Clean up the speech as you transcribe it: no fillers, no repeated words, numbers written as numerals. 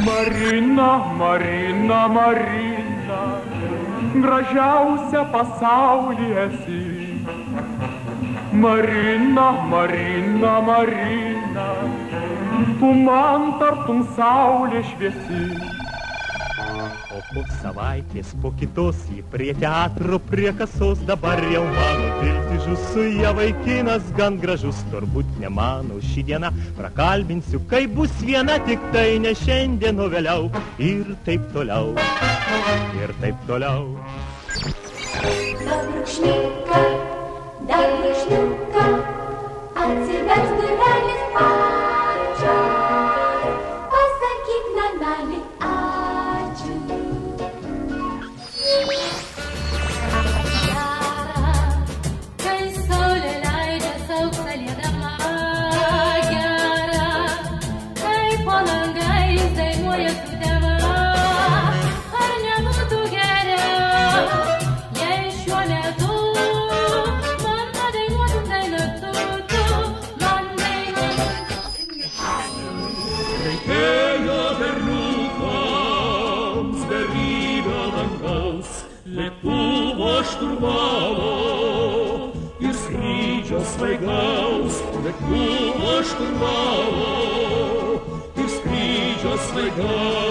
Marina, Marina, Marina, gražiausia pasaulyje esi. Marina, Marina, Marina, tu man tartum saulė šviesi. O po savaitės, po kitos jį prie teatro, prie kasos, dabar jau mano vilti žus su ja vaikinas gan gražus. Turbūt ne mano ši diena, prakalbinsiu, kai bus viena, tik tai ne šiandien, o vėliau. Ir taip toliau, ir taip toliau. Dar brūkšniuką, atsivers durelis pačios, pasakyk namelį ačiū. Gera, kai saulė leidžia sauksą liedama, gera, kai po langais dainuoja sutema. Ar nebūtų geriau, jei šiuo metu lėktuvo šturvalo ir skrydžio svaigaus. Lėktuvo šturvalo ir skrydžio svaigaus.